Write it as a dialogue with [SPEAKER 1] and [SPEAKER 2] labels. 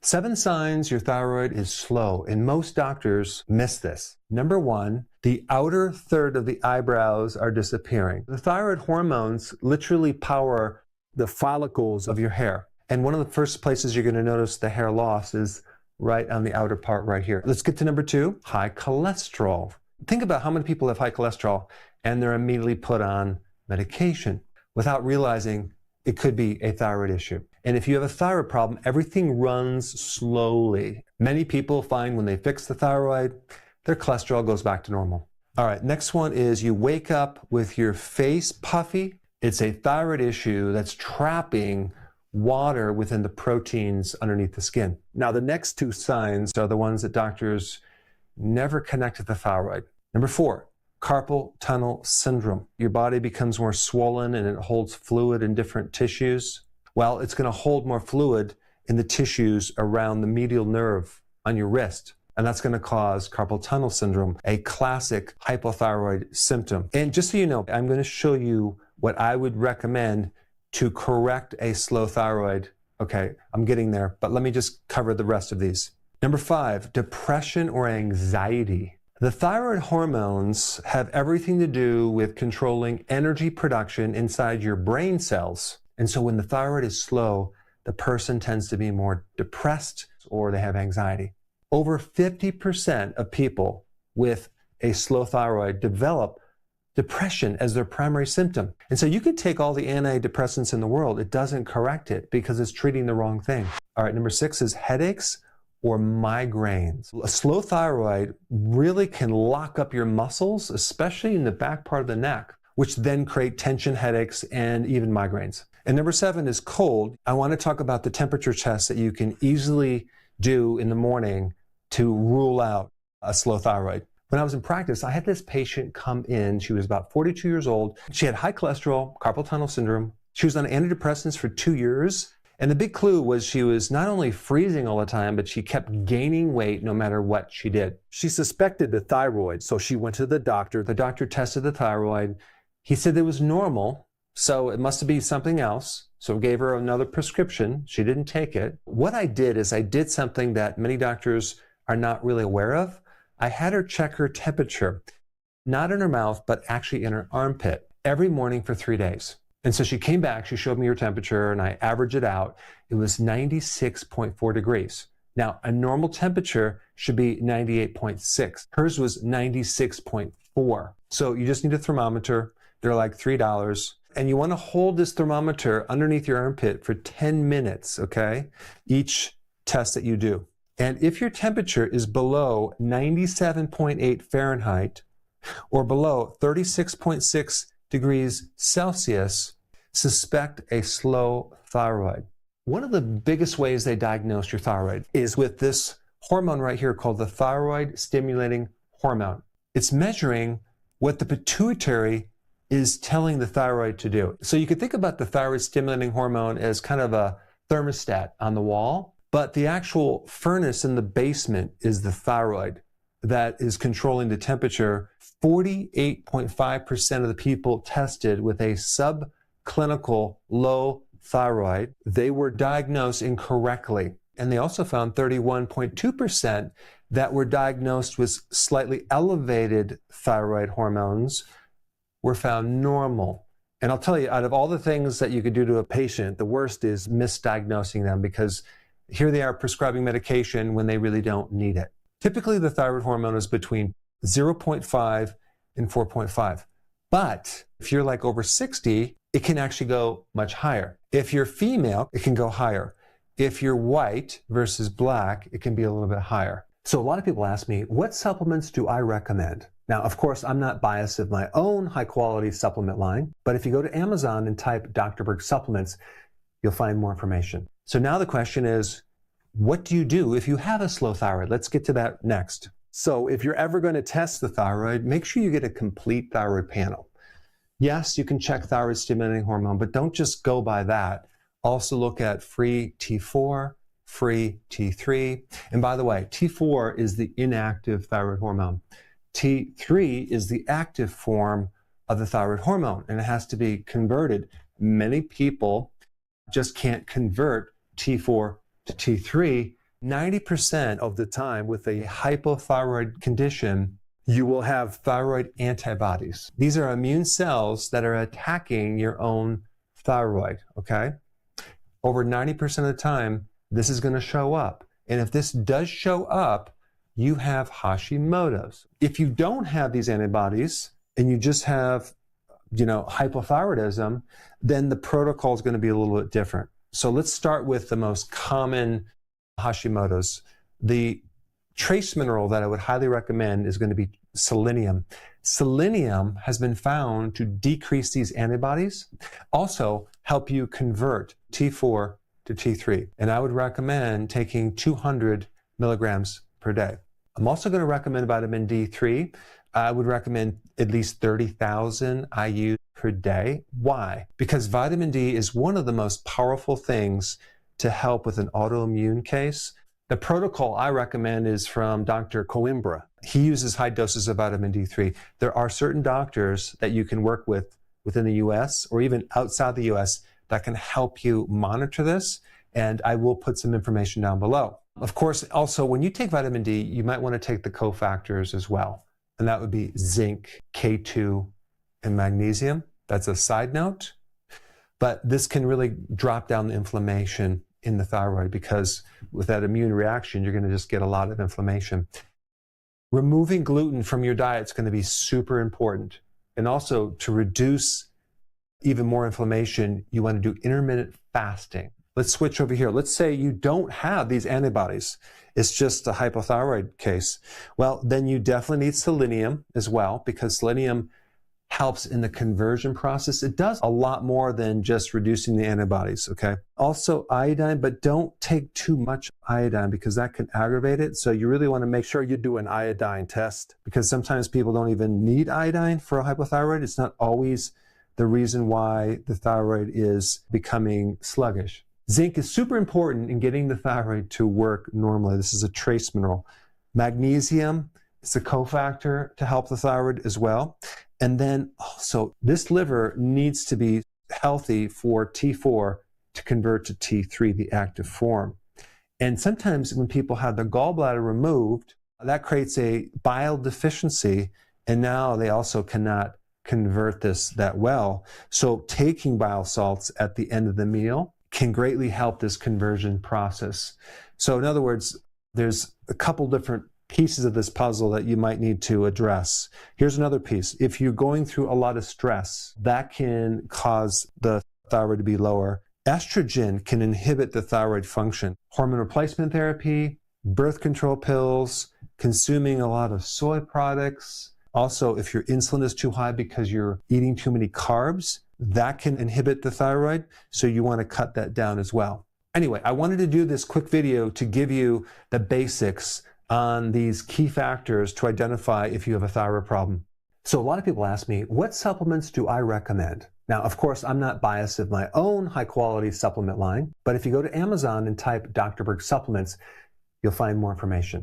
[SPEAKER 1] 7 signs your thyroid is slow, and most doctors miss this. Number 1, the outer third of the eyebrows are disappearing. The thyroid hormones literally power the follicles of your hair. And one of the first places you're going to notice the hair loss is right on the outer part right here. Let's get to number 2, high cholesterol. Think about how many people have high cholesterol and they're immediately put on medication without realizing it could be a thyroid issue. And if you have a thyroid problem, everything runs slowly. Many people find when they fix the thyroid, their cholesterol goes back to normal. All right, next one is you wake up with your face puffy. It's a thyroid issue that's trapping water within the proteins underneath the skin. Now, the next 2 signs are the ones that doctors never connect to the thyroid. Number 4, carpal tunnel syndrome. Your body becomes more swollen and it holds fluid in different tissues. Well, it's going to hold more fluid in the tissues around the medial nerve on your wrist. And that's going to cause carpal tunnel syndrome, a classic hypothyroid symptom. And just so you know, I'm going to show you what I would recommend to correct a slow thyroid. Okay, I'm getting there, but let me just cover the rest of these. Number 5, depression or anxiety. The thyroid hormones have everything to do with controlling energy production inside your brain cells. And so when the thyroid is slow, the person tends to be more depressed or they have anxiety. Over 50% of people with a slow thyroid develop depression as their primary symptom. And so you could take all the antidepressants in the world, it doesn't correct it because it's treating the wrong thing. All right, number 6 is headaches or migraines. A slow thyroid really can lock up your muscles, especially in the back part of the neck, which then create tension headaches and even migraines. And number 7 is cold. I want to talk about the temperature test that you can easily do in the morning to rule out a slow thyroid. When I was in practice, I had this patient come in. She was about 42 years old. She had high cholesterol, carpal tunnel syndrome. She was on antidepressants for 2 years. And the big clue was she was not only freezing all the time, but she kept gaining weight no matter what she did. She suspected the thyroid, so she went to the doctor. The doctor tested the thyroid. He said it was normal, so it must be something else. So gave her another prescription. She didn't take it. What I did is I did something that many doctors are not really aware of. I had her check her temperature, not in her mouth, but actually in her armpit every morning for 3 days. And so she came back, she showed me her temperature, and I averaged it out. It was 96.4 degrees. Now, a normal temperature should be 98.6. Hers was 96.4. So you just need a thermometer. They're like $3. And you want to hold this thermometer underneath your armpit for 10 minutes, okay? Each test that you do. And if your temperature is below 97.8 Fahrenheit or below 36.6 degrees Celsius, suspect a slow thyroid. One of the biggest ways they diagnose your thyroid is with this hormone right here called the thyroid stimulating hormone. It's measuring what the pituitary is telling the thyroid to do. So you could think about the thyroid stimulating hormone as kind of a thermostat on the wall, but the actual furnace in the basement is the thyroid that is controlling the temperature. 48.5% of the people tested with a subclinical low thyroid, they were diagnosed incorrectly. And they also found 31.2% that were diagnosed with slightly elevated thyroid hormones were found normal. And I'll tell you, out of all the things that you could do to a patient, the worst is misdiagnosing them, because here they are prescribing medication when they really don't need it. Typically, the thyroid hormone is between 0.5 and 4.5. But if you're like over 60, it can actually go much higher. If you're female, it can go higher. If you're white versus black, it can be a little bit higher. So a lot of people ask me, what supplements do I recommend? Now, of course, I'm not biased of my own high-quality supplement line, but if you go to Amazon and type Dr. Berg supplements, you'll find more information. So now the question is, what do you do if you have a slow thyroid? Let's get to that next. So if you're ever going to test the thyroid, make sure you get a complete thyroid panel. Yes, you can check thyroid stimulating hormone, but don't just go by that. Also look at free T4, free T3. And by the way, T4 is the inactive thyroid hormone. T3 is the active form of the thyroid hormone, and it has to be converted. Many people just can't convert T4 to T3, 90% of the time with a hypothyroid condition, you will have thyroid antibodies. These are immune cells that are attacking your own thyroid, okay? Over 90% of the time, this is going to show up. And if this does show up, you have Hashimoto's. If you don't have these antibodies and you just have, hypothyroidism, then the protocol is going to be a little bit different. So let's start with the most common Hashimoto's. The trace mineral that I would highly recommend is going to be selenium. Selenium has been found to decrease these antibodies, also help you convert T4 to T3. And I would recommend taking 200 milligrams per day. I'm also going to recommend vitamin D3. I would recommend at least 30,000 IU per day. Why? Because vitamin D is one of the most powerful things to help with an autoimmune case. The protocol I recommend is from Dr. Coimbra. He uses high doses of vitamin D3. There are certain doctors that you can work with within the US or even outside the US that can help you monitor this, and I will put some information down below. Of course, also, when you take vitamin D, you might want to take the cofactors as well, and that would be zinc, K2, and magnesium. That's a side note, but this can really drop down the inflammation in the thyroid, because with that immune reaction, you're going to just get a lot of inflammation. Removing gluten from your diet is going to be super important. And also, to reduce even more inflammation, you want to do intermittent fasting. Let's switch over here. Let's say you don't have these antibodies. It's just a hypothyroid case. Well, then you definitely need selenium as well, because selenium helps in the conversion process. It does a lot more than just reducing the antibodies, okay? Also iodine, but don't take too much iodine because that can aggravate it. So you really want to make sure you do an iodine test, because sometimes people don't even need iodine for a hypothyroid. It's not always the reason why the thyroid is becoming sluggish. Zinc is super important in getting the thyroid to work normally. This is a trace mineral. Magnesium is a cofactor to help the thyroid as well. And then also, this liver needs to be healthy for T4 to convert to T3, the active form. And sometimes when people have their gallbladder removed, that creates a bile deficiency, and now they also cannot convert this that well. So taking bile salts at the end of the meal can greatly help this conversion process. So in other words, there's a couple different pieces of this puzzle that you might need to address. Here's another piece. If you're going through a lot of stress, that can cause the thyroid to be lower. Estrogen can inhibit the thyroid function. Hormone replacement therapy, birth control pills, consuming a lot of soy products. Also, if your insulin is too high because you're eating too many carbs, that can inhibit the thyroid, so you want to cut that down as well. Anyway, I wanted to do this quick video to give you the basics on these key factors to identify if you have a thyroid problem. So a lot of people ask me, what supplements do I recommend? Now, of course, I'm not biased of my own high-quality supplement line, but if you go to Amazon and type Dr. Berg supplements, you'll find more information.